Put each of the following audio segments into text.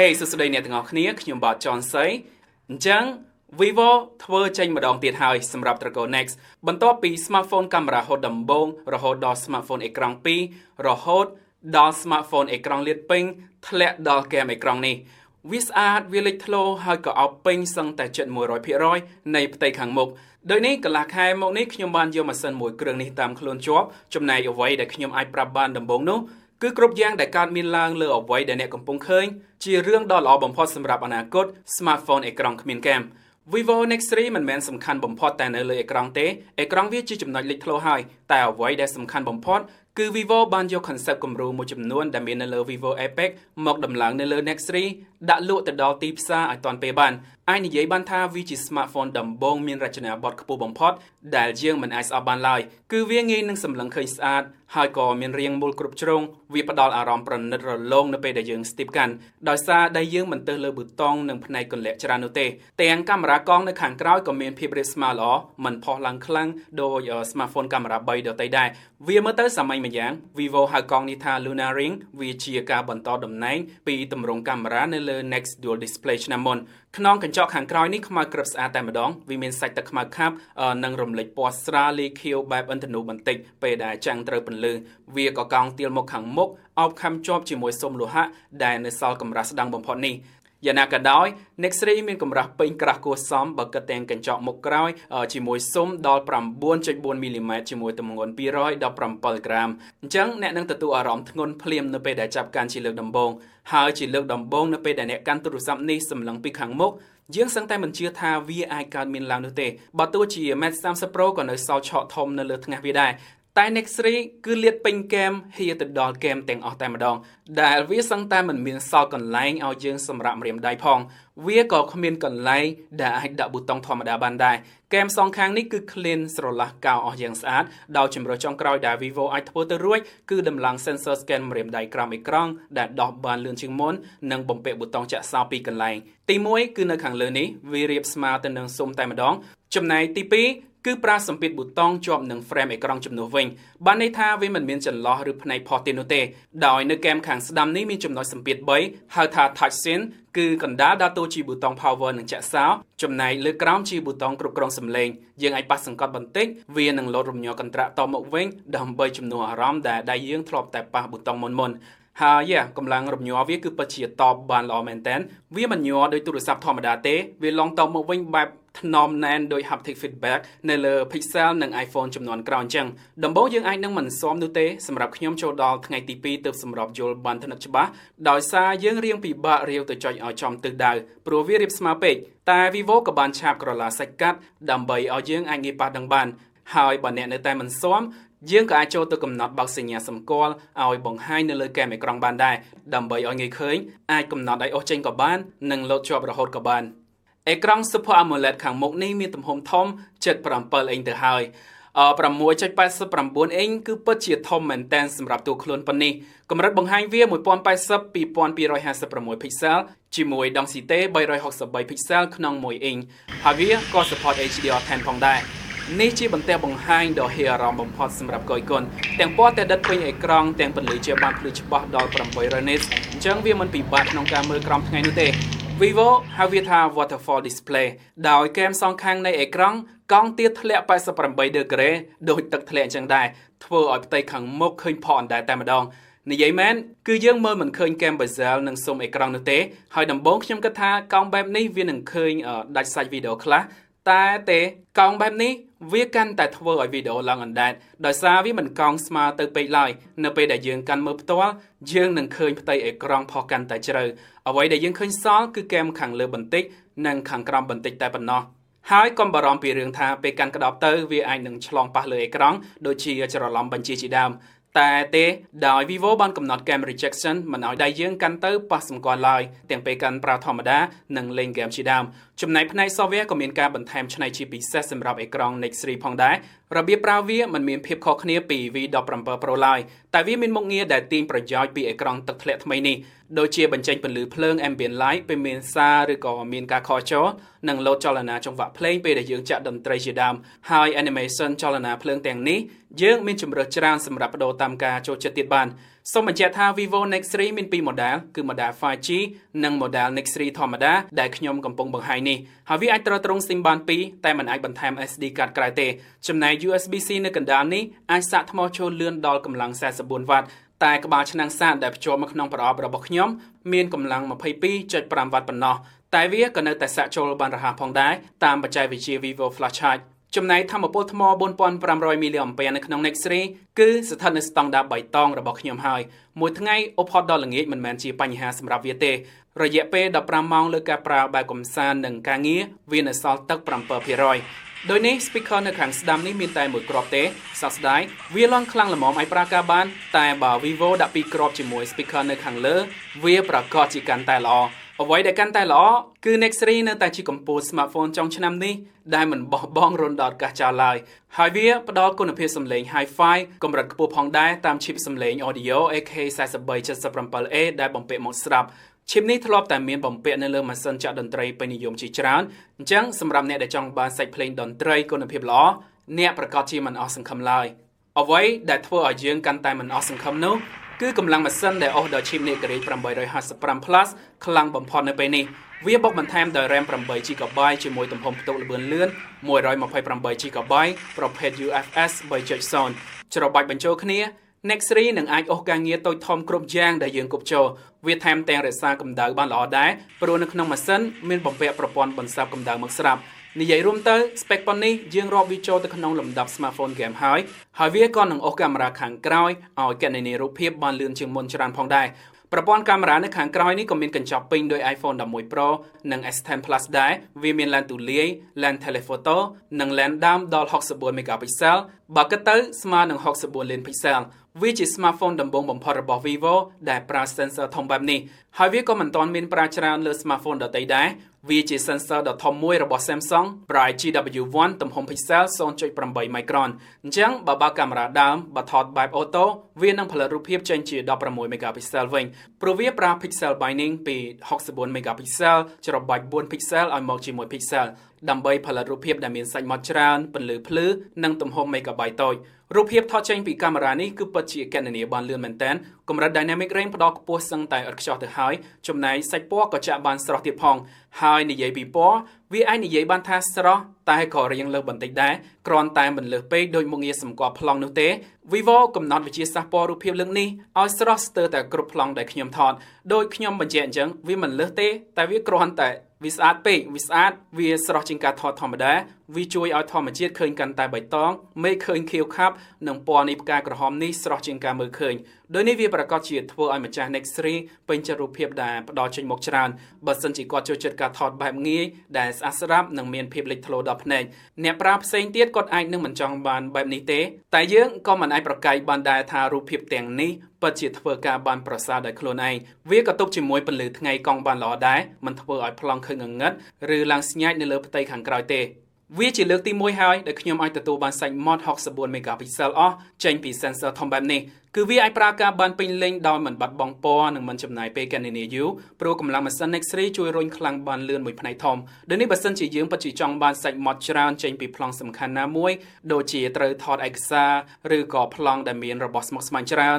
Hey សួស្តីអ្នកទាំងអស់គ្នាខ្ញុំបាទចនសីអញ្ចឹង Vivo ធ្វើចេញម្ដងទៀតហើយសម្រាប់ Vivo Nex បន្ទាប់ពី smartphone កាមេរ៉ាហូតដំបូងរហូតដល់ smartphone អេក្រង់2រហូតដល់ smartphone អេក្រង់លាតពេញធ្លាក់ដល់ហ្គេមអេក្រង់នេះវាស្អាតវាលេចធ្លោហើយក៏អោបពេញសឹងតែជិត 100% នៃផ្ទៃខាងមុខដោយនេះកន្លះខែមកនេះខ្ញុំបានយកម៉ាស៊ីនមួយគ្រឿងនេះតាមខ្លួនជាប់ចំណែកអ្វីដែលខ្ញុំអាចប្រាប់បានដំបូងនោះគឺគ្រប់យ៉ាងដែលកើតមានឡើងលើអ្វីដែលអ្នកកំពុងឃើញជារឿងដ៏ល្អបំផុតសម្រាប់អនាគត smartphone អេក្រង់គ្មានហ្គេម Vivo Nex 3មិនមែនសំខាន់បំផុតតែនៅលើអេក្រង់ទេអេក្រង់វាជាចំណុចលេចធ្លោហើយតែអ្វីដែលសំខាន់បំផុតគឺ Vivo បានយក concept គំរូមួយចំនួនដែលមាននៅលើ Vivo Apex មកដំឡើងនៅលើ Nex 3ដាក់លក់ទៅដល់ទីផ្សារឲ្យទាន់ពេលបានអាចនិយាយបានថាវាជា smartphone ដំបូងមានរចនាបថខ្ពស់បំផុតដែលយើងមិនអាចស្អប់បានឡើយគឺវាងាយនឹងសម្លឹងឃើញស្អាតហើយក៏មានរាងមូលគ្រប់ជ្រុងវាផ្ដល់អារម្មណ៍ប្រណិតរលោងនៅពេលដែលយើងស្ទាបកាន់ដោយសារដែលយើងមិនទៅលើប៊ូតុងនិងផ្នែកកន្លាក់ច្រើននោះទេទាំងកាមេរ៉ាកង់នៅខាងក្រោយក៏មានភាពរាបស្មើល្អមិនផុសឡើងខ្លាំងដោយ smartphone កាមេរ៉ា3ដទៃដែរវាមើលទៅសាមញ្ញម្យ៉ាង Vivo ហៅកង់នេះថា Luna Ring វាជាការបន្តតំណែងពីទម្រង់កាមេរ៉ានៅលើ Nex Dual Display ឆ្នាំមុនខ្នងកញ្ចក់ខាងក្រោយនេះខ្មៅក្រឹបស្អាតតែម្ដងវាមានសាច់ទឹកខ្មៅខាប់និងរំលេចពណ៌ស្រាលលាយខៀវបែបឥន្ធនូបន្តិចពេលដែលចាំងត្រូវពន្លឺវាក៏កង់ទាលមកខាងមុខអោបខំជាប់ជាមួយស៊ុមលោហៈដែលនៅសល់កម្រាស់ស្ដាំបំផុតនេះយ៉ាងណាក៏ដោយ Nex 3មានកម្រាស់ពេញក្រាស់គួរសមបើគិតទាំងកញ្ចក់មុខក្រោយជាមួយស៊ុមដល់ 9.4 មីលីម៉ែត្រជាមួយទម្ងន់ 217 ក្រាមអញ្ចឹងអ្នកនឹងទទួលអារម្មណ៍ធ្ងន់ភ្លាមនៅពេលដែលចាប់កាន់ជាលើកដំបូងហើយជាលើកដំបូងនៅពេលដែលអ្នកកាន់ទូរស័ព្ទនេះសម្លឹងពីខាងមុខយើងសឹងតែមិនជឿថាវាអាចកើតមានឡើងនោះទេបើទោះជា Mate 30 Pro ក៏នៅសល់ឆក់ធំនៅលើថ្ងាសវាដែរតែ Nex 3គឺលាតពេញហ្គេមហៀទៅដល់ហ្គេមទាំងអស់តែម្ដងដែលវាសឹងតែមិនមានសល់កន្លែងឲ្យយើងសម្រាប់ម្រាមដៃផងវាក៏គ្មានកន្លែងដែលអាចដាក់ប៊ូតុងធម្មតាបានដែរហ្គេមសងខាងនេះគឺ clean ស្រឡះកៅអស់យ៉ាងស្អាតដោយជម្រើសចុងក្រោយដែល Vivo អាចធ្វើទៅរួចគឺដំឡើង sensor scan ម្រាមដៃក្រោមអេក្រង់ដែលដោះបានលឿនជាងមុននិងបំពាក់ប៊ូតុងចាក់សោពីកន្លែងទី1គឺនៅខាងលើនេះវារាបស្មើទៅនឹងស៊ុមតែម្ដងចំណែកទី2គឺប្រើសម្ពាធប៊ូតុងជាប់នឹង frame អេក្រង់ជំនួសវិញបានន័យថាវាមិនមានចន្លោះឬផ្នែកផុសទៀតនោះទេដោយនៅហ្គេមខាងស្ដាំនេះមានចំណុចសម្ពាធ3ហៅថា touch scene គឺកណ្ដាលដើរតួជាប៊ូតុង power និងចាក់សោចំណែកលើក្រោមជាប៊ូតុងគ្រប់គ្រងសំឡេងយើងអាចប៉ះសង្កត់បន្តិចវានឹងលោតរំញ័រកន្ត្រាក់តមកវិញដើម្បីជំនួសអារម្មណ៍ដែលដៃយើងធ្លាប់តែប៉ះប៊ូតុងមុនហើយកម្លាំងរំញ័រវាគឺពិតជាតបបានល្អមែនតើវាមិនញ័រដោយទូរស័ព្ទធម្មតាទេវាឡងតបមកវិញបែបថ្នមណែនដោយ haptic feedback នៅលើ Pixel និង iPhone ចំនួនក្រោយអញ្ចឹងដំបូងយើងអាចនឹងមិនស៊ាំនោះទេសម្រាប់ខ្ញុំចូលដល់ថ្ងៃទី2ទើបសម្រាប់យល់បានថ្និតច្បាស់ដោយសារយើងរៀងពិបាករាវទៅចុចឲ្យចំទិសដៅព្រោះវារាបស្មើពេកតែ Vivo ក៏បានឆាបក្រឡាសាច់កាត់ដើម្បីឲ្យយើងអាចងាយប៉ះដឹងបានហើយបើអ្នកនៅតែមិនស៊ាំយើងក៏អាចចូលទៅកំណត់បើកសញ្ញាសម្គាល់ឲ្យបង្ហាញនៅលើហ្គេមអេក្រង់បានដែរដើម្បីឲ្យងាយឃើញអាចកំណត់ឲ្យអូសចេញក៏បាននិងលោតជាប់រហូតក៏បានអេក្រង់ Super AMOLED ខាងមុខនេះមានទំហំធំជិត 7 អ៊ីងទៅហើយ 6.89 អ៊ីងគឺពិតជាធំមែនតែនសម្រាប់តួខ្លួនប៉ុណ្នេះកម្រិតបង្ហាញវា 1080x2256 pixel ជាមួយ density 363 pixel ក្នុង1អ៊ីងហើយវាក៏ support HDR10 ផងដែរនេះជាបន្ទះបង្ហាញដ៏ហៀអារម្មណ៍បំផុតសម្រាប់កុយគុនទាំងពណ៌តែដិតពេញអេក្រង់ទាំងពន្លឺជាបានភ្លឺច្បាស់ដល់ 800 nits អញ្ចឹងវាមិនពិបាកក្នុងការមើលក្រោមថ្ងៃនោះទេ Vivo ហៅវាថា waterfall display ដោយហ្គេមសងខាងនៃអេក្រង់កង់ទៀតធ្លាក់ 88 ដឺក្រេដូចទឹកធ្លាក់អញ្ចឹងដែរធ្វើឲ្យផ្ទៃខាងមុខឃើញផកអណ្ដែតតែម្ដងនិយាយមែនគឺយើងមើលមិនឃើញ Cam bezel និងស៊ុមអេក្រង់នោះទេហើយដំបូងខ្ញុំគិតថាកង់បែបនេះវានឹងឃើញដាច់សាច់វីដេអូខ្លះតែទេកង់បែបនេះវាកាន់តែធ្វើឲ្យវីដេអូឡើងអណ្ដែតដោយសារវាមិនកង់ស្មើទៅពេកឡើយនៅពេលដែលយើងកាន់មើលផ្ទាល់យើងនឹងឃើញផ្ទៃអេក្រង់ផុសកាន់តែជ្រៅអ្វីដែលយើងឃើញសល់គឺហ្គេមខាងលើបន្តិចនិងខាងក្រោមបន្តិចតែប៉ុណ្ណោះហើយកុំបារម្ភពីរឿងថាពេលកាន់ក្តោបទៅវាអាចនឹងឆ្លងប៉ះលើអេក្រង់ដូចជាច្រឡំបញ្ជាជាដើមតែទេដោយ Vivo បានកំណត់ Game Rejection មិនឲ្យដៃយើងកាន់ទៅប៉ះសម្គាល់ឡើយទាំងពេលកាន់ប្រើធម្មតានិងលេងហ្គេមជាដើមចំណែកផ្នែក software ក៏មានការបន្ថែមឆ្នៃជាពិសេសសម្រាប់អេក្រង់ Nex 3ផងដែររបៀបប្រើវាមិនមានភាពខុសគ្នាពី V17 Pro ឡើយតែវាមានមុខងារដែលទាញប្រយោជន៍ពីអេក្រង់ទឹកធ្លាក់ថ្មីនេះដូចជាបញ្ចេញពន្លឺភ្លើង ambient light ពេលមានសារឬក៏មានការខលចូលនិងលោតចលនាចង្វាក់ភ្លេងពេលដែលយើងចាក់តន្ត្រីជាដើមហើយ animation ចលនាភ្លើងទាំងនេះយើងមានជម្រើសច្រើនសម្រាប់បដូរតាមការចូលចិត្តទៀតបាន សូមបញ្ជាក់ថា Vivo Nex 3មានពីរ model គឺ model 5G និង model Nex 3ធម្មតាដែលខ្ញុំកំពុងបង្ហាញនេះហើយវាអាចទ្រទ្រង់ SIM បាន2តែមិនអាចបន្ថែម SD card ក្រៅទេចំណែក USB-C នៅកណ្ដាលនេះអាចសាកថ្មចូលលឿនដល់កម្លាំង44 វ៉ាត់តែក្បាលឆ្នាំងសាកដែលភ្ជាប់មកក្នុងប្រអប់របស់ខ្ញុំមានកម្លាំង 22.5 វ៉ាត់ប៉ុណ្ណោះតែវាក៏នៅតែសាកចូលបានរហ័សផងដែរតាមបច្ចេកវិទ្យា Vivo Flash Charge ចំណែកថាមពលថ្ម 4500 មីលីអាំពែនៅក្នុង Nex 3គឺស្ថិតនៅស្តង់ដារបៃតងរបស់ខ្ញុំហើយមួយថ្ងៃអ៊ុបហត់ដល់ល្ងាចមិនមែនជាបញ្ហាសម្រាប់វាទេរយៈពេល15ម៉ោងលើការប្រើបែបកំសាន្តនិងការងារវានៅសល់ទឹក 7% ដោយនេះ speaker នៅខាងស្ដាំនេះមានតែមួយគ្រាប់ទេសោកស្ដាយវាលន់ខ្លាំងល្មមឲ្យប្រើការបានតែបើ Vivo ដាក់ពីរគ្រាប់ជាមួយ speaker នៅខាងលើវាប្រកាសជាកាន់តែល្អអ្វីដែលកាន់តែល្អគឺ Nex 3នៅតែជាកម្ពុជា smartphone ចុងឆ្នាំនេះដែលមិនបោះបង់រុនដល់កាសចោលឡើយហើយវាផ្ដល់គុណភាពសំឡេង Hi-Fi កម្រិតខ្ពស់ផងដែរតាម chip សំឡេង Audio AK4377A ដែលបំពាក់មកស្ដាប់ chip នេះធ្លាប់តែមានបំពាក់នៅលើម៉ាស៊ីនចាក់តន្ត្រីពេញនិយមជាច្រើនអញ្ចឹងសម្រាប់អ្នកដែលចង់បានសាច់ភ្លេងតន្ត្រីគុណភាពល្អអ្នកប្រកាសជាមិនអស់សង្ឃឹមឡើយអ្វីដែលធ្វើឲ្យយើងកាន់តែមិនអស់សង្ឃឹមនោះគឺកម្លាំងម៉ាស៊ីនដែលអូសដល់ chip នេះgrade 855 Plus ខ្លាំងបំផុតនៅពេលនេះវាបុកបន្ថែមដោយ RAM 8GB ជាមួយទំហំផ្ទុកល្បឿនលឿន 128GB ប្រភេទ UFS 3.0 ច្របាច់បញ្ចូលគ្នា Nex 3នឹងអាចអូសការងារតូចធំគ្រប់យ៉ាងដែលយើងគប់ចូលវាថែមទាំងរក្សាកម្ដៅបានល្អដែរព្រោះនៅក្នុងម៉ាស៊ីនមានបំពាក់ប្រព័ន្ធបន្សាបកម្ដៅមកស្រាប់និយាយរួមទៅ spec ប៉ុននេះយើងរាប់វាចូលទៅក្នុងលំដាប់ smartphone game ហើយវាក៏នឹងអូសកាមេរ៉ាខាងក្រោយឲ្យគណនីរូបភាពបានលឿនជាងមុនច្រើនផងដែរប្រព័ន្ធកាមេរ៉ានៅខាងក្រោយនេះក៏មានកញ្ចប់ពេញដោយ iPhone 11 Pro និង S10 Plus ដែរវាមាន lens ទូលាយ lens telephoto និង lens ដើមដល់ 64 megapixel បើគិតទៅស្មើនឹង64លាន pixel វាជា smartphone ដំបូងបំផុតរបស់ Vivo ដែលប្រើ sensor ធំបែបនេះហើយវាក៏មិនទាន់មានប្រើច្រើនលើ smartphone ដទៃដែរវាជា sensor ដ៏ធំមួយរបស់ Samsung Bright GW1 ទំហំ pixel 0.8 micron អញ្ចឹងបើកាមេរ៉ាដើមបើថតបែប auto វានឹងផលិតរូបភាពចេញជា16 megapixel វិញព្រោះវាប្រើ pixel binding ពី64 megapixel ច្របាច់4 pixel ឲ្យមកជាមួយ pixel ដើម្បីផលិតរូបភាពដែលមានសាច់ម៉ត់ច្រើនពន្លឺភ្លឺនិងទំហំ megabyte តូចរូបភាពថតចេញពីកាមេរ៉ានេះគឺពិតជាគណនាបានលឿនមែនទែនកម្រិត dynamic range ផ្ដល់ខ្ពស់សឹងតែឥតខ្ចោះទៅហើយចំណែកសាច់ពណ៌ក៏ចាក់បានស្រស់ទៀតផងហើយនិយាយពីពណ៌វាអាចនិយាយបានថាស្រស់តែក៏រៀងលើសបន្តិចដែរគ្រាន់តែមិនលើសពេកដោយមុខងារសម្គាល់ប្លង់នោះទេ Vivo កំណត់វិទ្យាសាស្ត្រពណ៌រូបភាពលើកនេះឲ្យស្រស់ស្ទើរតែគ្រប់ប្លង់ដែលខ្ញុំថតដោយខ្ញុំបញ្ជាក់អញ្ចឹងវាមិនលើសទេតែវាគ្រាន់តែវាស្អាតពេកវាស្អាតវាស្រស់ជាងការថតធម្មតាវាជួយឲ្យធម្មជាតិឃើញកាន់តែបៃតងមេឃឃើញខៀវខាប់និងពណ៌នៃផ្កាក្រហមនេះស្រស់ជាងការមើលឃើញដោយនេះវាប្រកាសជាធ្វើឲ្យម្ចាស់ Nex 3ពេញចិត្តរូបភាពដែលផ្ដល់ចេញមកច្រើនបើសិនជាគាត់ចូលចិត្តការថតបែបងាយដែលស្អាតស្រាប់និងមានភាពលេចធ្លោដល់ភ្នែកអ្នកប្រើផ្សេងទៀតគាត់អាចនឹងមិនចង់បានបែបនេះទេតែយើងក៏មិនអាចប្រកែកបានដែរថារូបភាពទាំងនេះពិតជាធ្វើការបានប្រសើរដោយខ្លួនឯងវាក៏ទប់ជាមួយពន្លឺថ្ងៃកង់បានល្អដែរមិនធ្វើឲ្យប្លង់ឃើញងងឹតឬឡើងស្ញែកនៅលើផ្ទៃខាងក្រោយទេវាជាលើកទី1ហើយដែលខ្ញុំអាចទទួលបានសាច់ម៉ត់64 megapixel អស់ចេញពី sensor ធំបែបនេះគឺវាអាចប្រើការបានពេញលេញដោយមិនបាត់បង់ពណ៌និងមិនចំណាយពេលគណនាយូរព្រោះកម្លាំងម៉ាស៊ីន Nex 3ជួយរុញខ្លាំងបានលឿនមួយផ្នែកធំដូចនេះបើសិនជាយើងពិតជាចង់បានសាច់ម៉ត់ច្រើនចេញពីប្លង់សំខាន់ណាមួយដូចជាត្រូវថតឯកសារឬក៏ប្លង់ដែលមានរបស់ស្មុគស្មាញច្រើន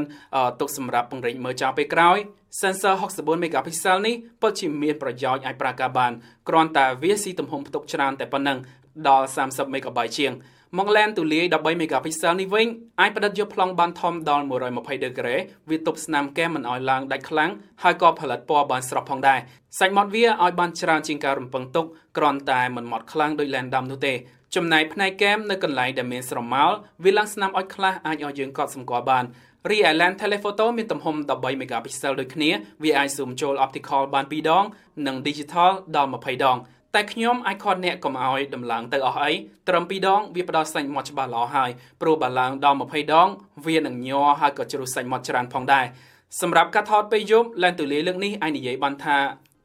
ទុកសម្រាប់ពង្រីកមើលចោលពេលក្រោយsensor 64 megapixel នេះពិតជាមានប្រយោជន៍អាចប្រើការបានគ្រាន់តែវាស៊ីទំហំផ្ទុកច្រើនតែប៉ុណ្ណឹងដល់30 megabyte ជាងមក lens ទូលាយ13 megapixel នេះវិញអាចផ្ដិតយកប្លង់បានធំដល់120 degree វាទប់ស្នាមកែមមិនឲ្យឡើងដាច់ខ្លាំងហើយក៏ផលិតពណ៌បានស្រស់ផងដែរសាច់ម៉ត់វាឲ្យបានច្រើនជាងការរំពឹងទុកគ្រាន់តែមិនម៉ត់ខ្លាំងដូច lens ដើមនោះទេចំណែកផ្នែកកែមនៅកន្លែងដែលមានស្រមោលវាឡើងស្នាមអុចខ្លះអាចឲ្យយើងកត់សម្គាល់បានរីឯ lens telephoto មានទំហំ13 megapixel ដូចគ្នាវាអាច zoom ចូល optical បាន2ដងនិង digital ដល់20ដងតែខ្ញុំអាចខត់អ្នកកុំឲ្យដំឡើងទៅអស់អីត្រឹម2ដងវាផ្ដល់សាច់ម៉ត់ច្បាស់ល្អហើយព្រោះបើឡើងដល់20ដងវានឹងញ័រហើយក៏ជ្រុះសាច់ម៉ត់ច្រើនផងដែរសម្រាប់ការថតពេលយប់ lens ទូលាយលើកនេះអាចនិយាយបានថា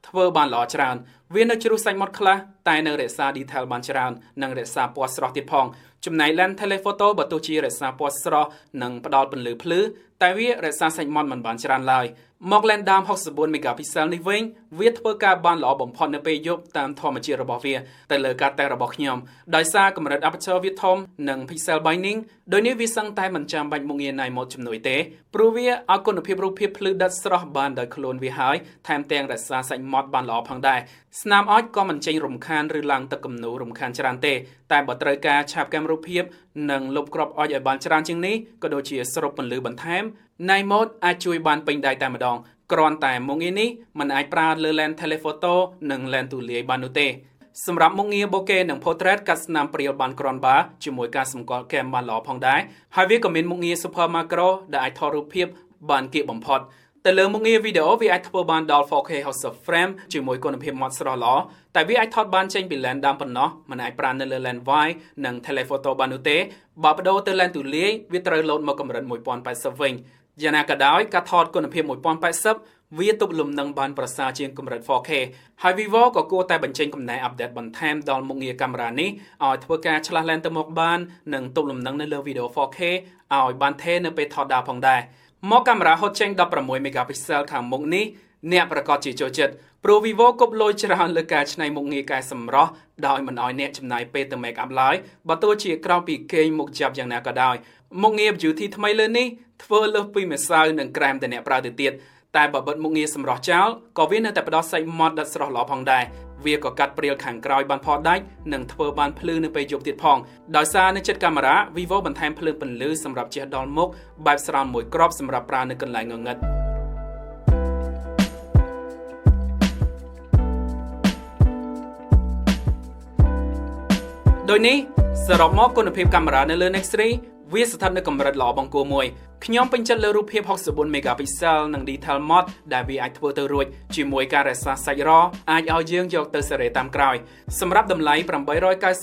ធ្វើបានល្អច្រើនវានៅជ្រុះសាច់ម៉ត់ខ្លះតែនៅរក្សា detail បានច្រើននិងរក្សាពណ៌ស្រស់ទៀតផងចំណែក lens telephoto បើទោះជារក្សាពណ៌ស្រស់និងផ្ដល់ពន្លឺភ្លឺតែវារក្សាសាច់ម៉ត់មិនបានច្រើនឡើយ មកលែនដាម64 megapixel នេះវិញវាធ្វើការបានល្អបំផុតនៅពេលយប់តាមធម្មជាតិរបស់វាទៅលើការតេស្តរបស់ខ្ញុំដោយសារកម្រិត aperture វាធំនិង pixel binding ដោយនេះវាសឹងតែមិនចាំបាច់មុខងារ night mode ជំនួយទេព្រោះវាឲ្យគុណភាពរូបភាពភ្លឺដិតស្រស់បានដោយខ្លួនវាហើយថែមទាំងរក្សាសាច់ម៉ត់បានល្អផងដែរស្នាមអុចក៏មិនចេញរំខានឬឡើងទឹកគំនូររំខានច្រើនទេតែបើត្រូវការឆាប់កាមេរ៉ារូបភាពនិងលុបគ្រាប់អុចឲ្យបានច្រើនជាងនេះក៏ដូចជាស្រូបពន្លឺបន្ថែម Night mode អាចជួយបានពេញដៃតែម្ដងគ្រាន់តែមុខងារនេះมันអាចប្រើលើ lens telephoto និង lens ទូលាយបាននោះទេសម្រាប់មុខងារ bokeh និង portrait កាត់ស្នាមព្រាលបានគ្រាន់បើជាមួយការសម្គាល់គែមបានល្អផងដែរហើយវាក៏មានមុខងារ super macro ដែលអាចថតរូបភាពបានគៀកបំផុតទៅលើមុខងារវីដេអូវាអាចធ្វើបានដល់ 4K 60 frame ជាមួយគុណភាពម៉ត់ស្រស់ល្អតែវាអាចថតបានចេញពី lens ដើមប៉ុណ្ណោះมันអាចប្រើនៅលើ lens wide និង telephoto បាននោះទេបើបដូរទៅ lens ទូលាយវាត្រូវលោតមកកម្រិត 1080 វិញយ៉ាងណាក៏ដោយការថតគុណភាព 1080 វាទប់លំនឹងបានប្រសើរជាងកម្រិត 4K ហើយ Vivo ក៏គួរតែបញ្ចេញកំណែអាប់ដេតបន្ថែមដល់មុខងារកាមេរ៉ានេះឲ្យធ្វើការឆ្លាស់លែនទៅមុខបាននិងទប់លំនឹងនៅលើវីដេអូ 4K ឲ្យបានថេរនៅពេលថតដែរផងដែរមកកាមេរ៉ាហត់ចេញ16 megapixel ខាងមុខនេះអ្នកប្រកាសជាចូលចិត្តព្រោះ Vivo គប់លុយច្រើនលើការច្នៃមុខងារកែសម្រស់ដោយមិនឲ្យអ្នកចំណាយពេលទៅ make up ឡើយបើទោះជាក្រៅពីគេងមុខចាប់យ៉ាងណាក៏ដោយមុខងារ beauty ថ្មីលើនេះធ្វើលើសពីម្សៅនិងក្រែមដែលអ្នកប្រើទៅទៀតតែបើបិទមុខងារសម្រស់ចោលក៏វានៅតែផ្ដល់សាច់ម៉ត់ដិតស្រស់ល្អផងដែរវាក៏កាត់ព្រាលខាងក្រោយបានផដាច់និងធ្វើបានភ្លឺនៅពេលយប់ទៀតផងដោយសារនៅជិតកាមេរ៉ា Vivo បន្ថែមភ្លើងពន្លឺសម្រាប់ជះដល់មុខបែបស្រាលមួយគ្រាប់សម្រាប់ប្រើនៅកន្លែងងងឹតដោយនេះសរុបមកគុណភាពកាមេរ៉ានៅលើ Nex 3វាស្ថិតនៅកម្រិតល្អបង្គួរមួយខ្ញុំពេញចិត្តលើរូបភាព64 megapixel និង detail mod ដែលវាអាចធ្វើទៅរួចជាមួយការរក្សាសាច់រអាចឲ្យយើងយកទៅសេរីតាមក្រោយសម្រាប់តម្លៃ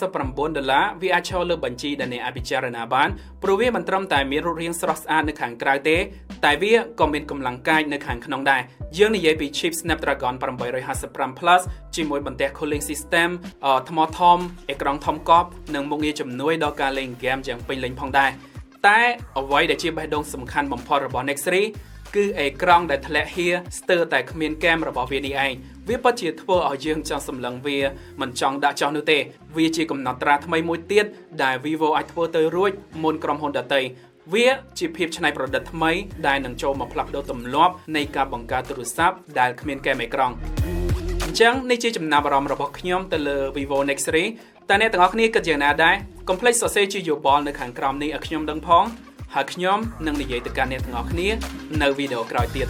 $899វាអាចឈរលើបញ្ជីដែលអ្នកអាចពិចារណាបានព្រោះវាមិនត្រឹមតែមានរូបរាងស្រស់ស្អាតនៅខាងក្រៅទេតែវាក៏មានកម្លាំងកាយនៅខាងក្នុងដែរយើងនិយាយពី chip Snapdragon 855 Plus ជាមួយបន្ទះ cooling system ថ្មធំអេក្រង់ធំកប់និងមុខងារជំនួយដល់ការលេងហ្គេមយ៉ាងពេញលេញផងដែរតែអ្វីដែលជាបេះដូងសំខាន់បំផុតរបស់ Nex 3គឺអេក្រង់ដែលធ្លាក់ហៀស្ទើរតែគ្មានគែមរបស់វានេះឯងវាពិតជាធ្វើឲ្យយើងចង់សម្លឹងវាមិនចង់ដាក់ចោលនោះទេវាជាកំណត់ត្រាថ្មីមួយទៀតដែល Vivo អាចធ្វើទៅរួចមុនក្រុមហ៊ុនដទៃវាជាភាពច្នៃប្រឌិតថ្មីដែលនឹងចូលមកផ្លាស់ប្ដូរទម្លាប់នៃការបង្កើតទូរស័ព្ទដែលគ្មានគែមអេក្រង់អញ្ចឹងនេះជាចំណាប់អារម្មណ៍របស់ខ្ញុំទៅលើ Vivo Nex 3តើអ្នកទាំងអស់គ្នាគិតយ៉ាងណាដែរកុំភ្លេចសរសេរជាយោបល់នៅខាងក្រោមនេះឲ្យខ្ញុំដឹងផងហើយខ្ញុំនឹងនិយាយទៅកាន់អ្នកទាំងអស់គ្នានៅវីដេអូក្រោយទៀត